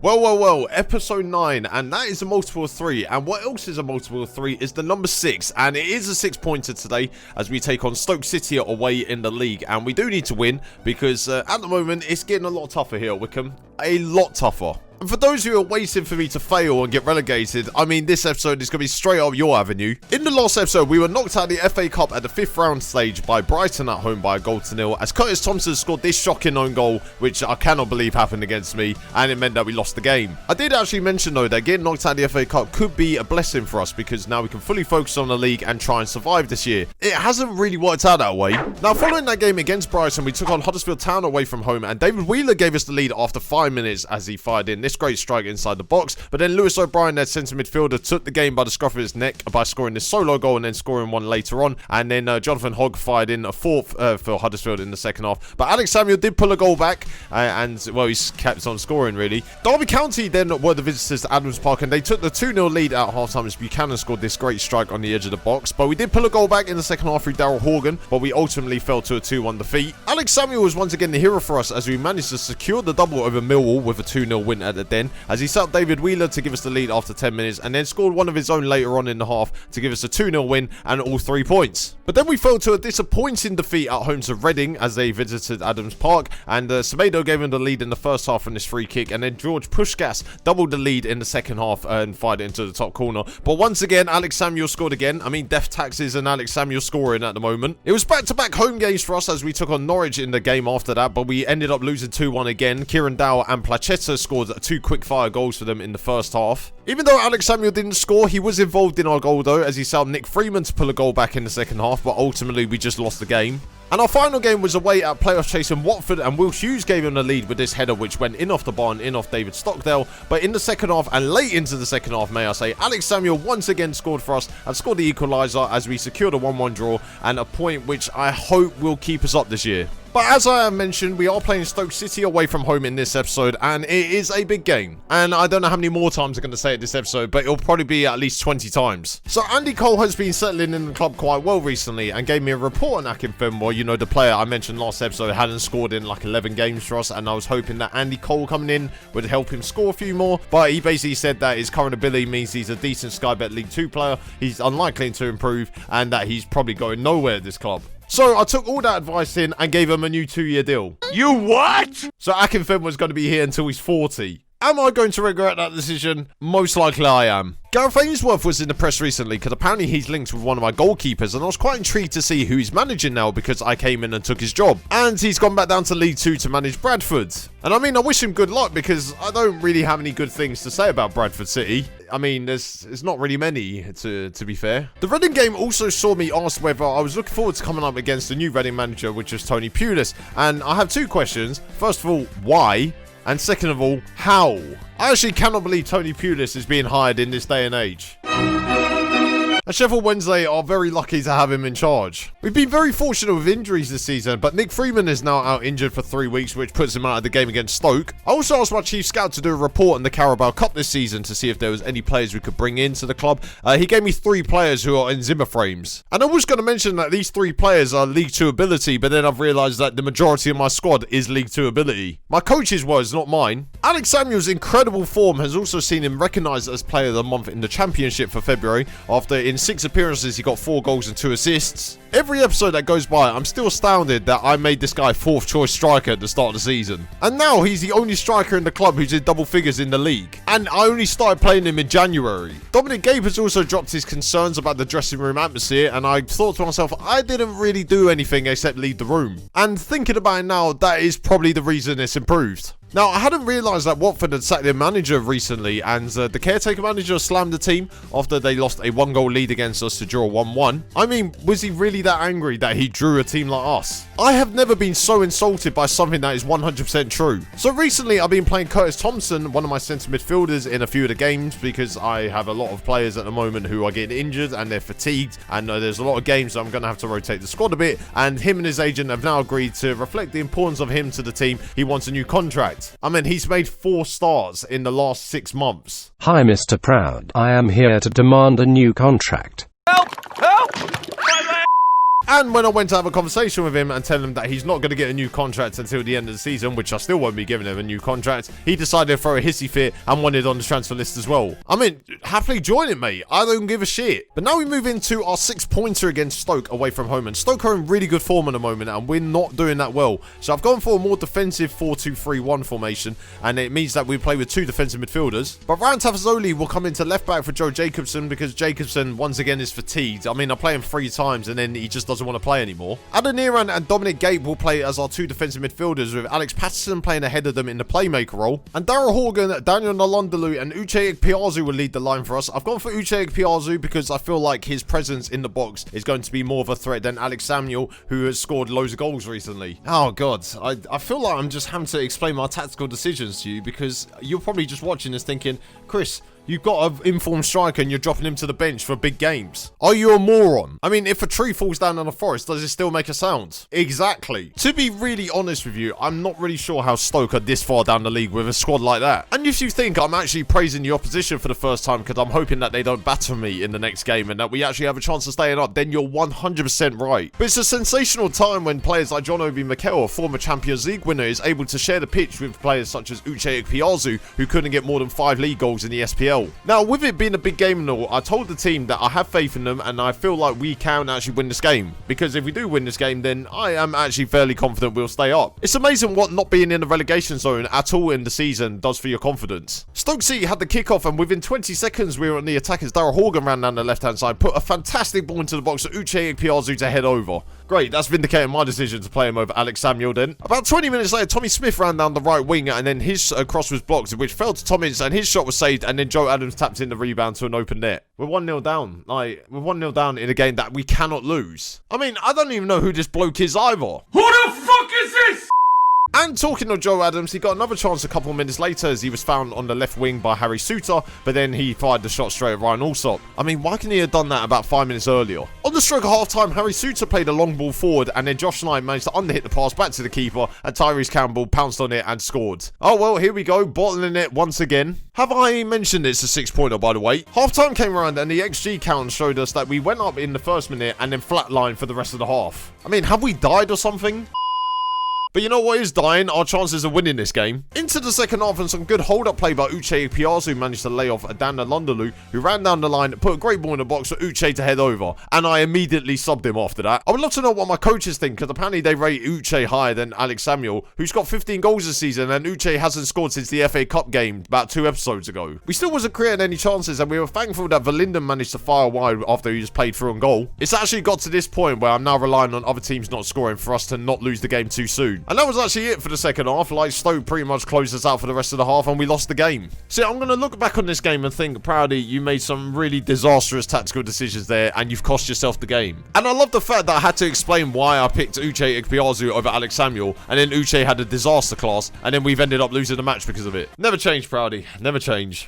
Well, episode 9, and that is a multiple of 3, and what else is a multiple of 3 is the number 6, and it is a 6-pointer today as we take on Stoke City away in the league, and we do need to win because at the moment it's getting a lot tougher here at Wycombe, a lot tougher. And for those who are waiting for me to fail and get relegated, I mean, this episode is going to be straight up your avenue. In the last episode, we were knocked out of the FA Cup at the 5th round stage by Brighton at home by a 1-0, as Curtis Thompson scored this shocking own goal, which I cannot believe happened against me, and it meant that we lost the game. I did actually mention, though, that getting knocked out of the FA Cup could be a blessing for us, because now we can fully focus on the league and try and survive this year. It hasn't really worked out that way. Now, following that game against Brighton, we took on Huddersfield Town away from home, and David Wheeler gave us the lead after 5 minutes as he fired in this great strike inside the box, but then Lewis O'Brien, their centre midfielder, took the game by the scruff of his neck by scoring this solo goal and then scoring one later on, and then Jonathan Hogg fired in a fourth for Huddersfield in the second half, but Alex Samuel did pull a goal back, and well, he's kept on scoring really. Derby County then were the visitors to Adams Park, and they took the 2-0 lead at half-time as Buchanan scored this great strike on the edge of the box, but we did pull a goal back in the second half through Daryl Horgan, but we ultimately fell to a 2-1 defeat. Alex Samuel was once again the hero for us as we managed to secure the double over Millwall with a 2-0 win at the Den, as he set up David Wheeler to give us the lead after 10 minutes and then scored one of his own later on in the half to give us a 2-0 win and all 3 points. But then we fell to a disappointing defeat at home to Reading as they visited Adams Park, and Semedo gave him the lead in the first half from this free kick, and then George Pushkas doubled the lead in the second half and fired it into the top corner. But once again, Alex Samuel scored again. I mean, death taxes and Alex Samuel scoring at the moment. It was back-to-back home games for us as we took on Norwich in the game after that, but we ended up losing 2-1 again. Kieran Dow and Placetta scored 2 quick-fire goals for them in the first half. Even though Alex Samuel didn't score, he was involved in our goal though, as he set up Nick Freeman to pull a goal back in the second half, but ultimately we just lost the game. And our final game was away at playoff chasing Watford, and Will Hughes gave him the lead with this header which went in off the bar and in off David Stockdale. But in the second half, and late into the second half may I say, Alex Samuel once again scored for us and scored the equaliser as we secured a 1-1 draw and a point which I hope will keep us up this year. But as I have mentioned, we are playing Stoke City away from home in this episode, and it is a big game. And I don't know how many more times I'm going to say it this episode, but it'll probably be at least 20 times. So Andy Cole has been settling in the club quite well recently and gave me a report on Akinfenwa. You know, the player I mentioned last episode hadn't scored in like 11 games for us, and I was hoping that Andy Cole coming in would help him score a few more. But he basically said that his current ability means he's a decent Sky Bet League 2 player, he's unlikely to improve, and that he's probably going nowhere at this club. So I took all that advice in and gave him a new 2-year deal. You what? So Akinfenwa's going to be here until he's 40. Am I going to regret that decision? Most likely I am. Gareth Ainsworth was in the press recently because apparently he's linked with one of my goalkeepers, and I was quite intrigued to see who he's managing now because I came in and took his job. And he's gone back down to League 2 to manage Bradford. And I mean, I wish him good luck because I don't really have any good things to say about Bradford City. I mean, there's not really many, to be fair. The Reading game also saw me asked whether I was looking forward to coming up against the new Reading manager, which is Tony Pulis. And I have 2 questions. First of all, why? And second of all, how? I actually cannot believe Tony Pulis is being hired in this day and age. And Sheffield Wednesday are very lucky to have him in charge. We've been very fortunate with injuries this season, but Nick Freeman is now out injured for 3 weeks, which puts him out of the game against Stoke. I also asked my chief scout to do a report on the Carabao Cup this season to see if there was any players we could bring into the club. He gave me 3 players who are in Zimmer frames. And I was going to mention that these 3 players are League 2 ability, but then I've realised that the majority of my squad is League 2 ability. My coach's words, not mine. Alex Samuel's incredible form has also seen him recognised as Player of the Month in the Championship for February, after in 6 appearances he got 4 goals and 2 assists. Every episode that goes by, I'm still astounded that I made this guy 4th choice striker at the start of the season. And now he's the only striker in the club who's in double figures in the league. And I only started playing him in January. Dominic Gabe has also dropped his concerns about the dressing room atmosphere, and I thought to myself, I didn't really do anything except leave the room. And thinking about it now, that is probably the reason it's improved. Now, I hadn't realised that Watford had sacked their manager recently, and the caretaker manager slammed the team after they lost a 1-goal lead against us to draw 1-1. I mean, was he really that angry that he drew a team like us? I have never been so insulted by something that is 100% true. So recently, I've been playing Curtis Thompson, one of my centre midfielders, in a few of the games because I have a lot of players at the moment who are getting injured and they're fatigued, and there's a lot of games so I'm going to have to rotate the squad a bit, and him and his agent have now agreed to reflect the importance of him to the team. He wants a new contract. I mean, he's made 4 starts in the last 6 months. Hi, Mr. Proud. I am here to demand a new contract. Help! Help! And when I went to have a conversation with him and tell him that he's not going to get a new contract until the end of the season, which I still won't be giving him a new contract, he decided to throw a hissy fit and wanted on the transfer list as well. I mean, happily join it, mate. I don't give a shit. But now we move into our 6-pointer against Stoke away from home. And Stoke are in really good form at the moment, and we're not doing that well. So I've gone for a more defensive 4-2-3-1 formation, and it means that we play with 2 defensive midfielders. But Ryan Tafazoli will come into left back for Joe Jacobson because Jacobson, once again, is fatigued. I mean, I play him 3 times, and then he just doesn't want to play anymore. Adoniran and Dominic Gate will play as our 2 defensive midfielders, with Alex Patterson playing ahead of them in the playmaker role. And Daryl Horgan, Daniel Nalondalu, and Uche Piazu will lead the line for us. I've gone for Uche Piazu because I feel like his presence in the box is going to be more of a threat than Alex Samuel, who has scored loads of goals recently. Oh god, I feel like I'm just having to explain my tactical decisions to you because you're probably just watching this thinking, Chris, you've got an informed striker and you're dropping him to the bench for big games. Are you a moron? I mean, if a tree falls down in a forest, does it still make a sound? Exactly. To be really honest with you, I'm not really sure how Stoke are this far down the league with a squad like that. And if you think I'm actually praising the opposition for the first time because I'm hoping that they don't batter me in the next game and that we actually have a chance of staying up, then you're 100% right. But it's a sensational time when players like John Obi Mikel, a former Champions League winner, is able to share the pitch with players such as Uche Piazu, who couldn't get more than 5 league goals in the SPL. Now, with it being a big game and all, I told the team that I have faith in them and I feel like we can actually win this game. Because if we do win this game, then I am actually fairly confident we'll stay up. It's amazing what not being in the relegation zone at all in the season does for your confidence. Stoke City had the kickoff, and within 20 seconds we were on the attack as Daryl Horgan ran down the left-hand side, put a fantastic ball into the box for Uche Piazu to head over. Great, that's vindicating my decision to play him over Alex Samuel then. About 20 minutes later, Tommy Smith ran down the right wing, and then his cross was blocked, which fell to Tommins, and his shot was saved, and then Joe Adams tapped in the rebound to an open net. We're 1-0 down. We're 1-0 down in a game that we cannot lose. I mean, I don't even know who this bloke is either. Who the fuck is this? And talking of Joe Adams, he got another chance a couple of minutes later as he was found on the left wing by Harry Suter, but then he fired the shot straight at Ryan Alsop. I mean, why couldn't he have done that about 5 minutes earlier? On the stroke of half-time, Harry Suter played a long ball forward, and then Josh Knight managed to underhit the pass back to the keeper, and Tyrese Campbell pounced on it and scored. Oh well, here we go, bottling it once again. Have I mentioned it's a 6-pointer, by the way? Half-time came around, and the XG count showed us that we went up in the first minute and then flatlined for the rest of the half. I mean, have we died or something? But you know what is dying? Our chances of winning this game. Into the second half, and some good hold-up play by Uche Piazu managed to lay off Adana Londalu, who ran down the line, put a great ball in the box for Uche to head over, and I immediately subbed him after that. I would love to know what my coaches think, because apparently they rate Uche higher than Alex Samuel, who's got 15 goals this season, and Uche hasn't scored since the FA Cup game about 2 episodes ago. We still wasn't creating any chances, and we were thankful that Verlinden managed to fire wide after he just played through on goal. It's actually got to this point where I'm now relying on other teams not scoring for us to not lose the game too soon. And that was actually it for the second half. Like, Stoke pretty much closed us out for the rest of the half and we lost the game. See, I'm going to look back on this game and think, Proudy, you made some really disastrous tactical decisions there and you've cost yourself the game. And I love the fact that I had to explain why I picked Uche Ikpeazu over Alex Samuel, and then Uche had a disaster class, and then we've ended up losing the match because of it. Never change, Proudy. Never change.